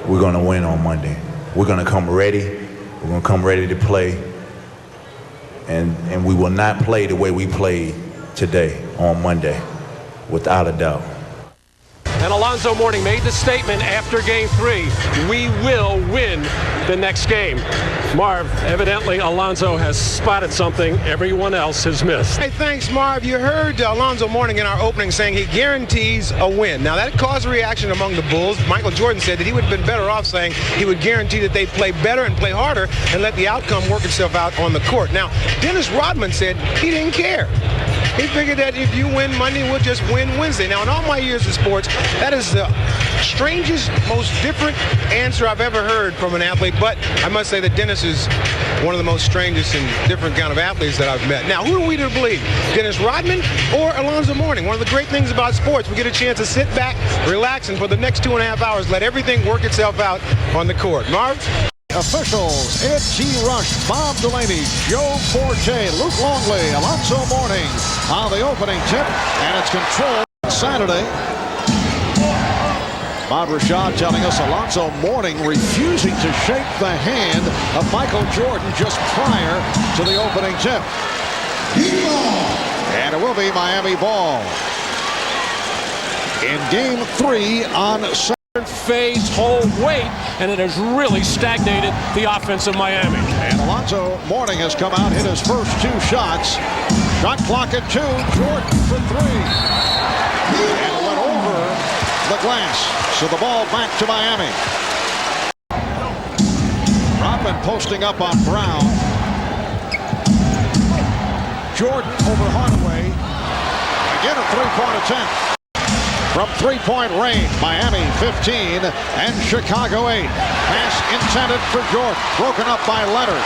we're going to win on Monday. We're going to come ready. We're going to come ready to play. And we will not play the way we played today on Monday, without a doubt. And Alonzo Mourning made the statement after Game 3, we will win the next game. Marv, evidently Alonzo has spotted something everyone else has missed. Hey, thanks, Marv. You heard Alonzo Mourning in our opening saying he guarantees a win. Now, that caused a reaction among the Bulls. Michael Jordan said that he would have been better off saying he would guarantee that they'd play better and play harder and let the outcome work itself out on the court. Now, Dennis Rodman said he didn't care. He figured that if you win Monday, we'll just win Wednesday. Now, in all my years of sports, that is the strangest, most different answer I've ever heard from an athlete. But I must say that Dennis is one of the most strangest and different kind of athletes that I've met. Now, who are we to believe? Dennis Rodman or Alonzo Mourning? One of the great things about sports, we get a chance to sit back, relax, and for the next 2.5 hours, let everything work itself out on the court. Marv? Officials, Ed G. Rush, Bob Delaney, Joe Forte, Luke Longley, Alonzo Mourning on the opening tip, and it's controlled Saturday. Bob Rashad telling us Alonzo Mourning refusing to shake the hand of Michael Jordan just prior to the opening tip. And it will be Miami ball in Game 3 on Saturday. Phase, hold, wait, and it has really stagnated the offense of Miami. And Alonzo Mourning has come out, hit his first 2 shots. Shot clock at 2. Jordan for 3. And it went over the glass. So the ball back to Miami. Rodman posting up on Brown. Jordan over Hardaway. Again a 3-point attempt. From 3-point range, Miami 15 and Chicago 8. Pass intended for Jordan, broken up by Leonard.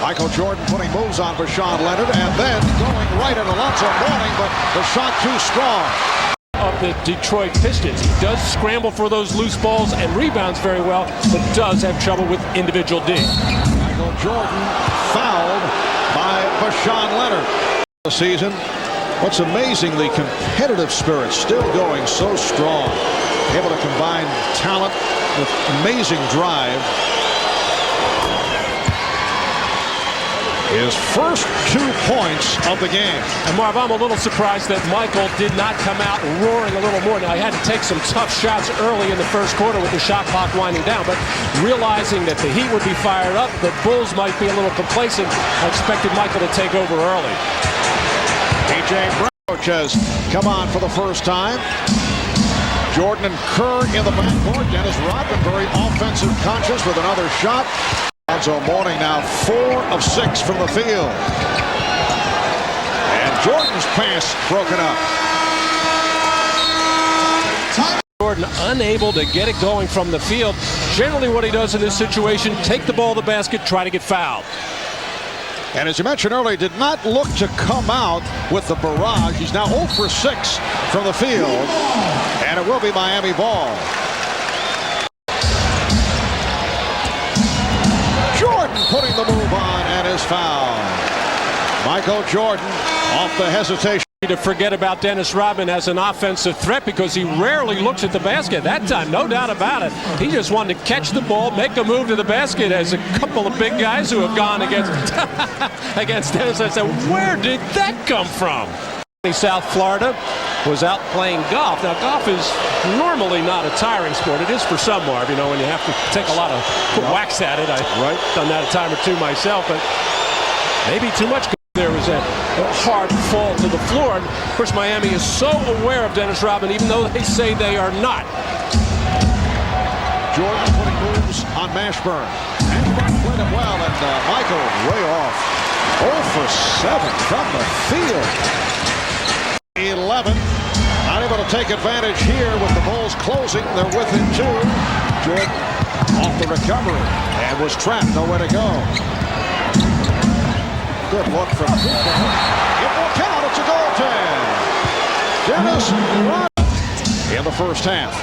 Michael Jordan putting moves on Voshon Lenard and then going right at Alonzo Mourning, but the shot too strong. Of the Detroit Pistons. He does scramble for those loose balls and rebounds very well, but does have trouble with individual D. Michael Jordan fouled by Voshon Lenard. The season. What's amazing, the competitive spirit still going so strong. Able to combine talent with amazing drive. His first 2 points of the game. And Marv, I'm a little surprised that Michael did not come out roaring a little more. Now, he had to take some tough shots early in the first quarter with the shot clock winding down, but realizing that the Heat would be fired up, the Bulls might be a little complacent, I expected Michael to take over early. A.J. Brown has come on for the first time. Jordan and Kerr in the backcourt. Dennis Rodman very offensive conscious with another shot. Alonzo Mourning now 4 of 6 from the field. And Jordan's pass broken up. Jordan unable to get it going from the field. Generally what he does in this situation, take the ball to the basket, try to get fouled. And as you mentioned earlier, did not look to come out with the barrage. He's now 0 for 6 from the field. And it will be Miami ball. Jordan putting the move on and is fouled. Michael Jordan off the hesitation. To forget about Dennis Rodman as an offensive threat because he rarely looks at the basket. That time, no doubt about it. He just wanted to catch the ball, make a move to the basket, as a couple of big guys who have gone against Dennis. I said, where did that come from? South Florida was out playing golf. Now, golf is normally not a tiring sport. It is for some, Marv, you know, when you have to take a lot of wax at it. I've done that a time or two myself, but maybe too much. There was a hard fall to the floor. And of course, Miami is so aware of Dennis Rodman, even though they say they are not. Jordan putting moves on Mashburn. And he played it well, and Michael way off. 0 for 7 from the field. 11. Not able to take advantage here with the Bulls closing. They're within 2. Jordan off the recovery and was trapped. Nowhere to go. Good look from Kukoc. It will count. It's a goaltend. Dennis Rodman in the first half.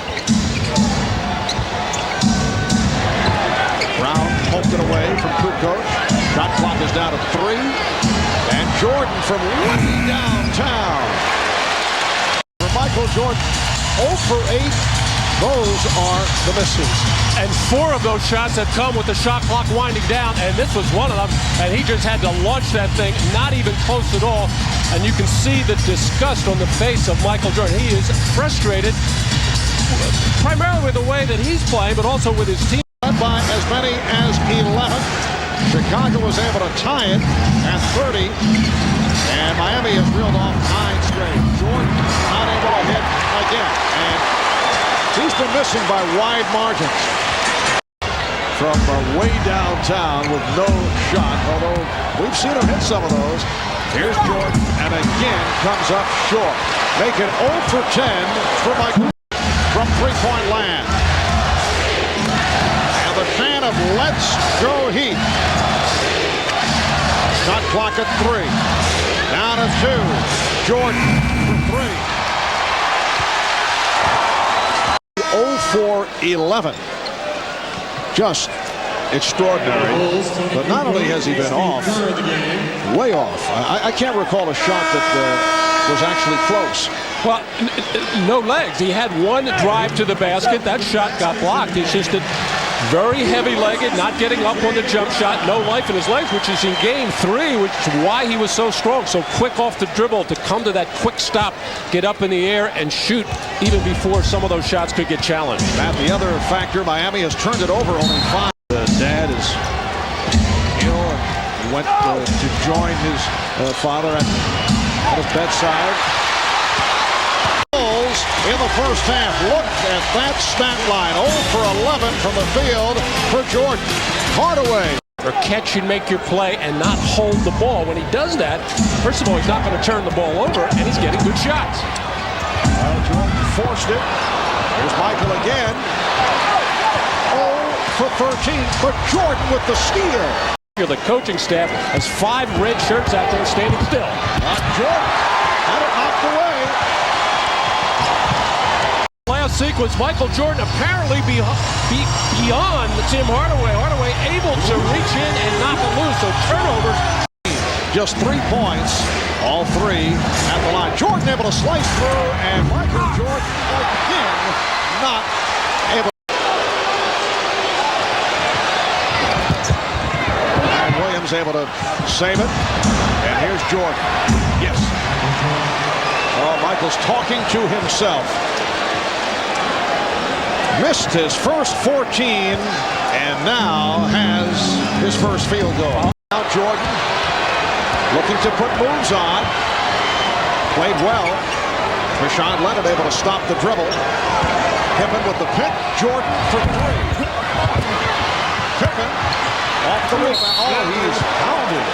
Brown poked it away from Kukoc. Shot clock is down to 3. And Jordan from way downtown. For Michael Jordan, 0 for 8. Those are the misses. And 4 of those shots have come with the shot clock winding down, and this was one of them, and he just had to launch that thing, not even close at all. And you can see the disgust on the face of Michael Jordan. He is frustrated, primarily with the way that he's playing, but also with his team. By as many as 11. Chicago was able to tie it at 30, and Miami has reeled off 9 straight. Jordan not able to hit again, and he's been missing by wide margins from way downtown with no shot, although we've seen him hit some of those. Here's Jordan, and again comes up short. Make it 0 for 10 for Michael from three-point land. And the fan of Let's Go Heat. Shot clock at 3. Down to 2. Jordan for 3. 0 for 11. Just extraordinary. But not only has he been off, way off. I can't recall a shot that was actually close. Well, no legs. He had one drive to the basket. That shot got blocked. It's just a very heavy-legged, not getting up on the jump shot, no life in his legs, which is in game 3, which is why he was so strong, so quick off the dribble to come to that quick stop, get up in the air and shoot even before some of those shots could get challenged. Matt, the other factor, Miami has turned it over only 5. Dad is ill and went to join his father at his bedside. In the first half, look at that stat line. 0 for 11 from the field for Jordan. Hardaway. Or catch and make your play and not hold the ball. When he does that, first of all, he's not going to turn the ball over, and he's getting good shots. Jordan forced it. Here's Michael again. 0 for 13, but Jordan with the steal. The coaching staff has 5 red shirts out there standing still. Jordan had it knocked away. Last sequence, Michael Jordan apparently beyond Tim Hardaway. Hardaway able to reach in and knock it loose. So turnovers. Just 3 points, all 3 at the line. Jordan able to slice through, and Michael Jordan again not able. And Williams able to save it. And here's Jordan. Yes. Oh, Michael's talking to himself. Missed his first 14 and now has his first field goal. Now Jordan looking to put moves on. Played well. Voshon Lenard able to stop the dribble. Pippen with the pick. Jordan for 3. Pippen off the rebound. Oh, he is pounded.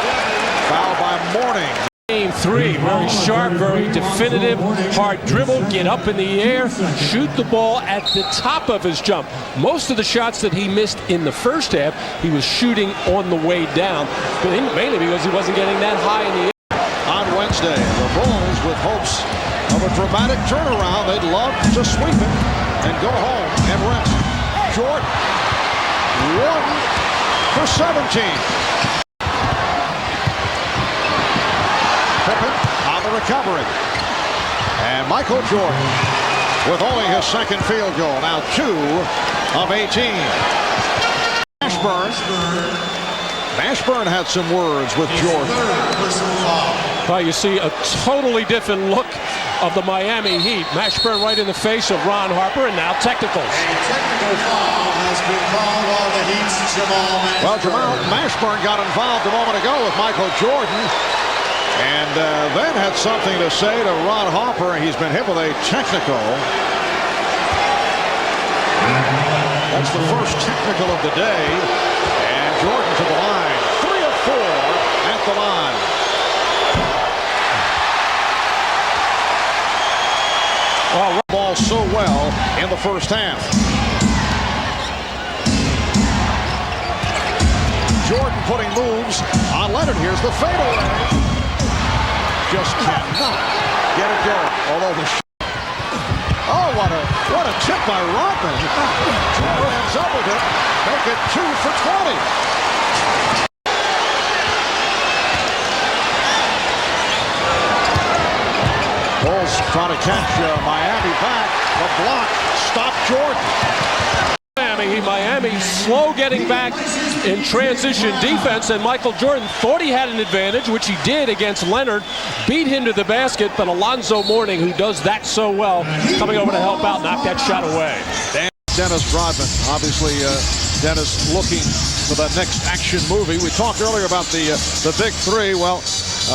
Foul by Mourning. Game 3, very sharp, very definitive, hard dribble, get up in the air, shoot the ball at the top of his jump. Most of the shots that he missed in the first half, he was shooting on the way down, but mainly because he wasn't getting that high in the air. On Wednesday, the Bulls with hopes of a dramatic turnaround. They'd love to sweep it and go home and rest. Jordan, 1 for 17. Pippen on the recovery. And Michael Jordan with only his second field goal. Now 2 of 18. Mashburn had some words with Jordan. Well, you see a totally different look of the Miami Heat. Mashburn right in the face of Ron Harper, and now technicals. A technical foul has been called on the Heat's Jamal Mashburn. Well, Jamal Mashburn got involved a moment ago with Michael Jordan. And then had something to say to Ron Harper. He's been hit with a technical. That's the first technical of the day. And Jordan to the line. 3 of 4 at the line. Well, ball so well in the first half. Jordan putting moves on Lenard. Here's the fadeaway. Just cannot get it going. Although the oh, what a tip by Rodman. Jordan ends up with it. Make it 2 for 20. Bulls trying to catch Miami back. The block stopped Jordan. Miami slow getting back in transition defense, and Michael Jordan thought he had an advantage, which he did against Leonard, beat him to the basket, but Alonzo Mourning, who does that so well, coming over to help out, knocked that shot away. Dennis Rodman, obviously Dennis looking for that next action movie. We talked earlier about the big three. Well,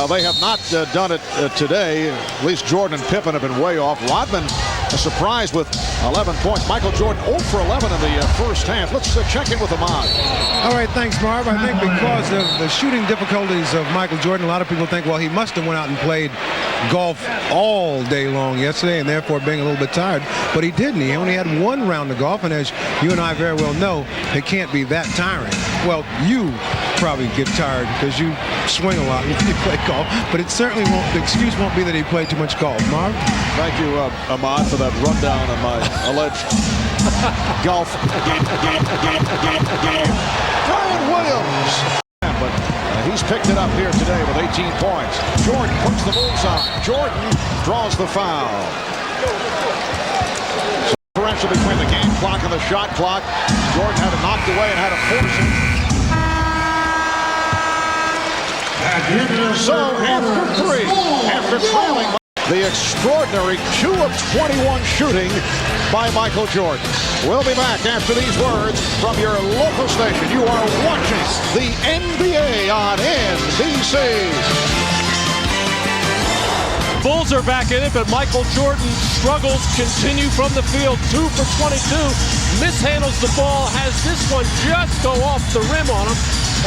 they have not done it today. At least Jordan and Pippen have been way off. Rodman, a surprise with 11 points. Michael Jordan 0 for 11 in the first half. Let's check in with Ahmad. All right, thanks, Marv. I think because of the shooting difficulties of Michael Jordan, a lot of people think, well, he must have went out and played golf all day long yesterday and therefore being a little bit tired. But he didn't. He only had one round of golf, and as you and I very well know, it can't be that tiring. Well, you probably get tired because you swing a lot when you play golf, but it certainly won't, the excuse won't be that he played too much golf. Marv? Thank you, Ahmad, for that rundown of my alleged golf game. Brian Williams. But he's picked it up here today with 18 points. Jordan puts the bullseye. Jordan draws the foul. Differential between the game clock and the shot clock. Jordan had it knocked away and had to force it. So after three, after trailing, the extraordinary 2 of 21 shooting by Michael Jordan. We'll be back after these words from your local station. You are watching the NBA on NBC. Bulls are back in it, but Michael Jordan's struggles continue from the field. 2 for 22, mishandles the ball, has this one just go off the rim on him,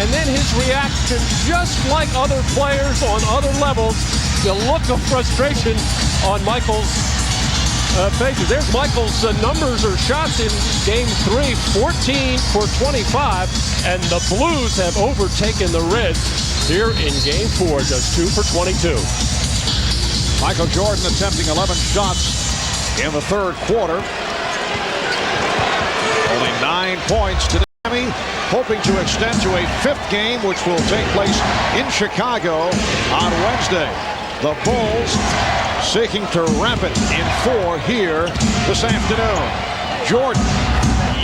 and then his reaction, just like other players on other levels, the look of frustration on Michael's faces. There's Michael's numbers or shots in game 3, 14 for 25, and the Blues have overtaken the Reds here in game 4, just 2 for 22. Michael Jordan attempting 11 shots in the third quarter. Only 9 points today. Miami hoping to extend to a 5th game, which will take place in Chicago on Wednesday. The Bulls seeking to wrap it in 4 here this afternoon. Jordan,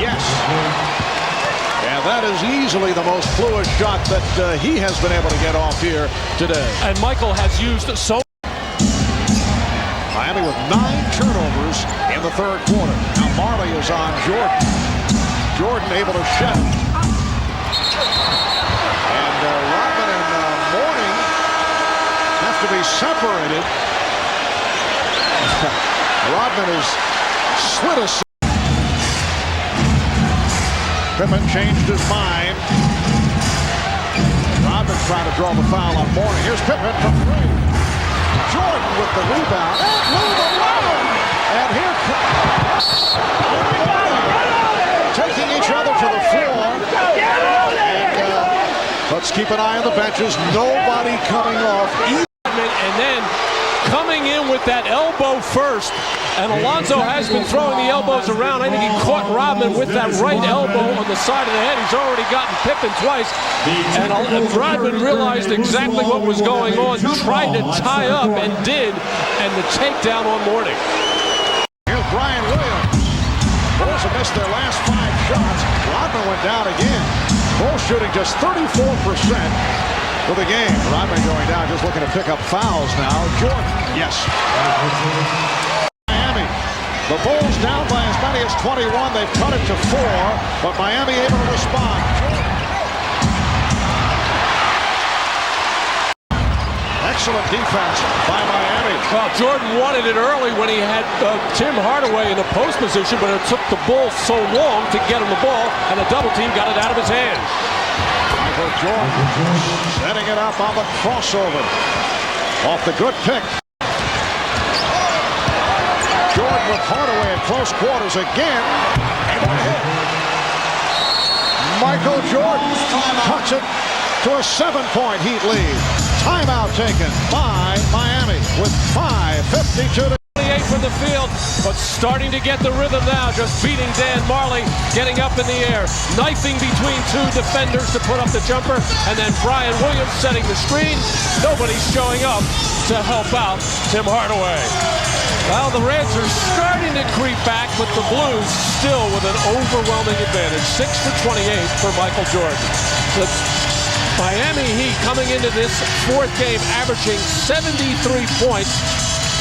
yes. And that is easily the most fluid shot that he has been able to get off here today. And Michael has used so Miami with 9 turnovers in the third quarter. Now Marley is on Jordan. Jordan able to shed it. And Rodman and Mourning have to be separated. Rodman has slid a... Pippen changed his mind. Rodman trying to draw the foul on Mourning. Here's Pippen from 3. Jordan with the rebound. And here comes taking each other to the floor. And, let's keep an eye on the benches. Nobody coming off. And then coming in with that elbow first. And Alonzo has been throwing the elbows around. I think he caught Rodman with that right elbow on the side of the head. He's already gotten Pippen twice. And Rodman realized exactly what was going on, tried to tie up, and did. And the takedown on Mourning. Here's Brian Williams. Bulls have missed their last 5 shots. Rodman went down again. Bulls shooting just 34% for the game. Rodman going down, just looking to pick up fouls now. Jordan, yes. Miami, the Bulls down by as many as 21. They've cut it to 4, but Miami able to respond. Excellent defense by Miami. Well, Jordan wanted it early when he had Tim Hardaway in the post position, but it took the Bulls so long to get him the ball, and the double team got it out of his hands. Michael Jordan setting it up on the crossover. Off the good pick. Jordan with Hardaway at close quarters again. Michael Jordan cuts it to a 7-point Heat lead. Timeout taken by Miami with 5:52 to 28 from the field, but starting to get the rhythm now, just beating Dan Marley, getting up in the air, knifing between 2 defenders to put up the jumper, and then Brian Williams setting the screen. Nobody's showing up to help out Tim Hardaway. Well, the Reds are starting to creep back, but the Blues still with an overwhelming advantage. 6 for 28 for Michael Jordan. The Miami Heat coming into this fourth game averaging 73 points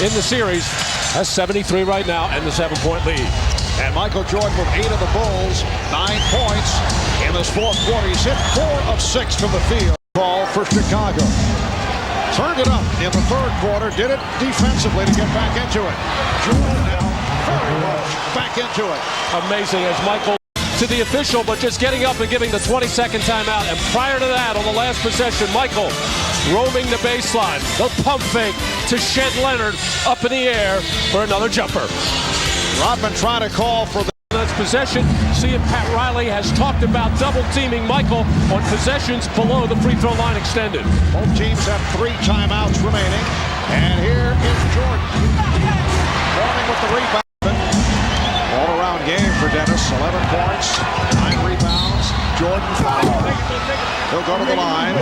in the series. That's 73 right now and the 7-point lead. And Michael Jordan with 8 of the Bulls, 9 points in this fourth quarter. He's hit 4 of 6 from the field. Ball for Chicago. Turned it up in the third quarter, did it defensively to get back into it. Jordan now very much back into it. Amazing as Michael to the official, but just getting up and giving the 20-second timeout. And prior to that, on the last possession, Michael roaming the baseline. The pump fake to Shed Leonard up in the air for another jumper. Rodman trying to call for the That's possession. See if Pat Riley has talked about double-teaming Michael on possessions below the free throw line extended. Both teams have 3 timeouts remaining. And here is Jordan. Mourning with the rebound. All-around game for Dennis. 11 points, 9 rebounds. Jordan fouled. He'll go to the line.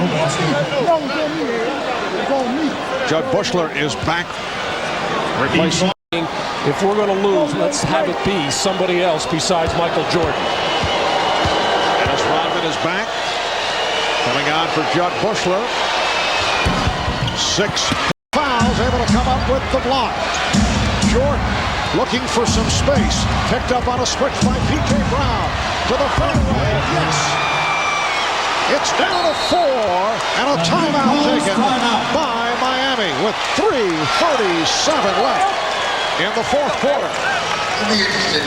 Judd Bushler is back. Replacing. If we're going to lose, let's have it be somebody else besides Michael Jordan. Dennis Rodman is back. Coming on for Judd Bushler. 6 fouls, able to come up with the block. Jordan looking for some space. Picked up on a switch by P.J. Brown. To the fairway, yes. It's down to 4, and a timeout taken by Miami with 3:37 left in the fourth quarter.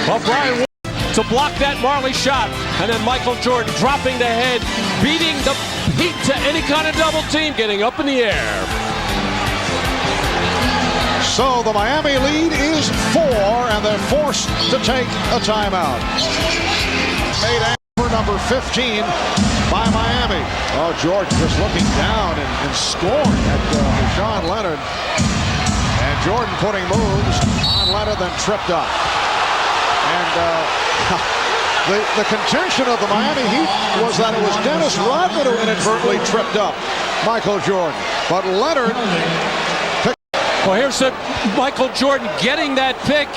Well, Brian to block that Marley shot, and then Michael Jordan dropping the head, beating the Heat to any kind of double team, getting up in the air. So the Miami lead is 4, and they're forced to take a timeout. Made for number 15 by Miami. Oh, Jordan just looking down and scoring at Voshon Lenard. And Jordan putting moves on Lenard, then tripped up. And the contention of the Miami Heat was that it was Dennis Rodman who inadvertently tripped up Michael Jordan. But Lenard picked. Well, here's Michael Jordan getting that pick.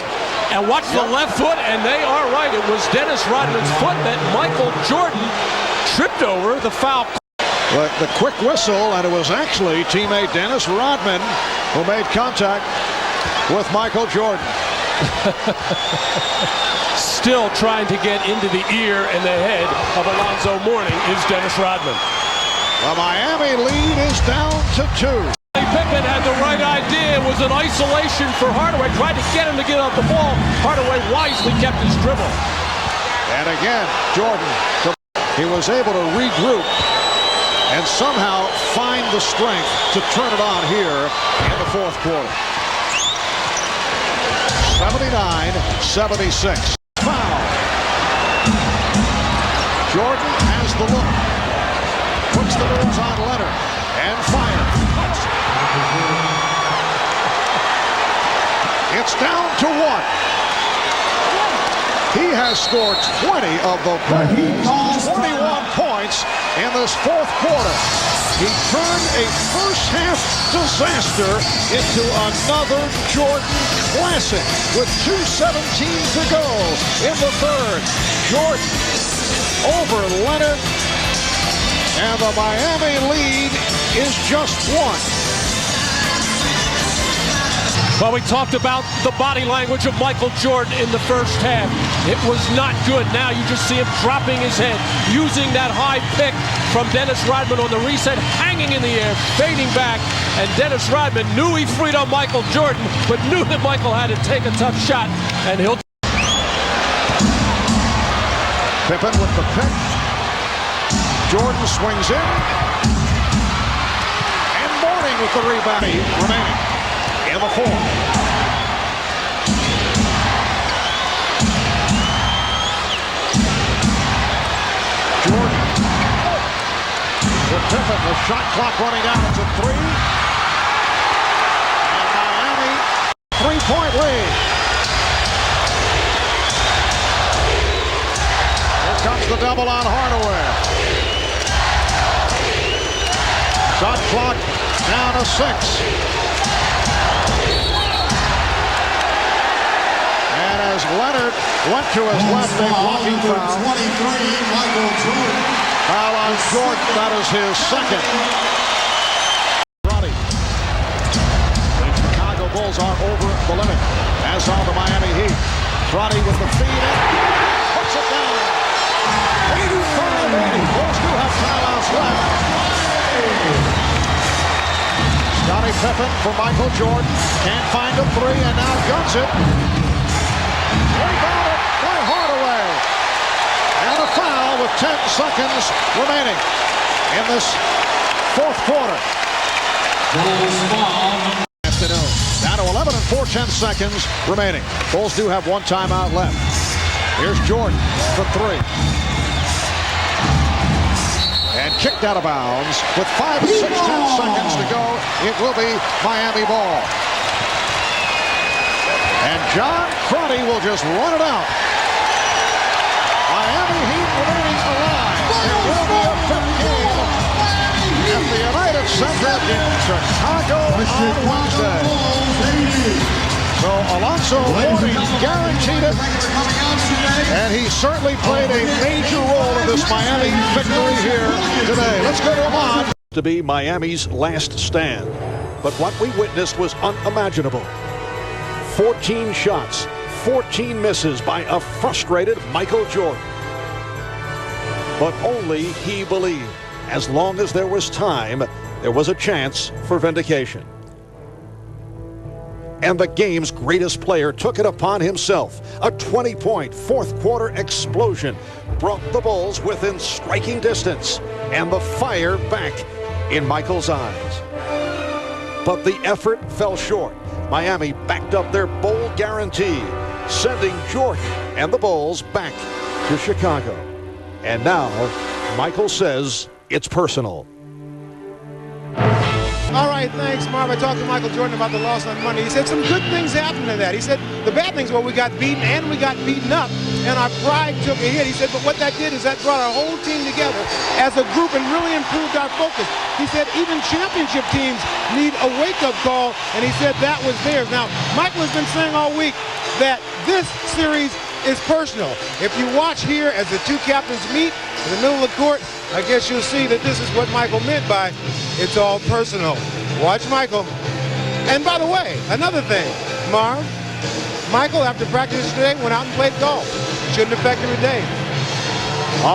And watch the left foot, and they are right. It was Dennis Rodman's foot that Michael Jordan tripped over the foul. The quick whistle, and it was actually teammate Dennis Rodman who made contact with Michael Jordan. Still trying to get into the ear and the head of Alonzo Mourning is Dennis Rodman. The Miami lead is down to 2. Pippen had the right idea. It was an isolation for Hardaway. Tried to get him to get off the ball. Hardaway wisely kept his dribble. And again, Jordan, he was able to regroup and somehow find the strength to turn it on here in the fourth quarter. 79-76. Foul. Jordan has the look. Puts the moves on Leonard and fires. It's down to 1. He has scored 20 of the Bulls, 21 points in this fourth quarter. He turned a first-half disaster into another Jordan classic with 2:17 to go in the third. Jordan over Leonard, and the Miami lead is just 1. Well, we talked about the body language of Michael Jordan in the first half. It was not good. Now you just see him dropping his head, using that high pick from Dennis Rodman on the reset, hanging in the air, fading back. And Dennis Rodman knew he freed up Michael Jordan, but knew that Michael had to take a tough shot, and he'll. Pippen with the pick. Jordan swings in. And Mourning with the rebound remaining in the fourth. Jordan with Pippen, the shot clock running down. It's a 3. And Miami, 3-point lead. Here comes the double on Hardaway. Shot clock down to 6. And as Lenard went to his left, a blocking foul. 23, Michael Jordan. Foul on Jordan. That is his second. Roddy. The Chicago Bulls are over the limit, as are the Miami Heat. Roddy with the feed in. Puts it down. 85-80. Bulls do have timeouts left. Scottie Pippen for Michael Jordan. Can't find a three and now guns it. Rebounded by Hardaway. And a foul with 10 seconds remaining in this fourth quarter. Afternoon. Down to 11 and 4/10 seconds remaining. Bulls do have one timeout left. Here's Jordan for three. And kicked out of bounds with 5 and 6/10 seconds to go. It will be Miami ball. And John Crotty will just run it out. Miami Heat remaining alive. It will be a fifth game at the United Center in Chicago on Wednesday. So Alonzo Mourning guaranteed it, and he certainly played a major role in this Miami victory here today. Let's go to Ahmad. To be Miami's last stand, but what we witnessed was unimaginable. 14 shots, 14 misses by a frustrated Michael Jordan. But only he believed. As long as there was time, there was a chance for vindication. And the game's greatest player took it upon himself. A 20-point fourth quarter explosion brought the Bulls within striking distance and the fire back in Michael's eyes. But the effort fell short. Miami backed up their bold guarantee, sending Jordan and the Bulls back to Chicago. And now, Michael says it's personal. All right, thanks, Marv. I talked to Michael Jordan about the loss on Monday. He said some good things happened to that. He said the bad things were we got beaten and we got beaten up, and our pride took a hit. He said, but what that did is that brought our whole team together as a group and really improved our focus. He said even championship teams need a wake-up call, and he said that was theirs. Now, Michael has been saying all week that this series is personal. If you watch here as the two captains meet in the middle of the court, I guess you'll see that this is what Michael meant by it's all personal. Watch Michael. And by the way, another thing, Marv, Michael, after practice today, went out and played golf. Shouldn't affect him today.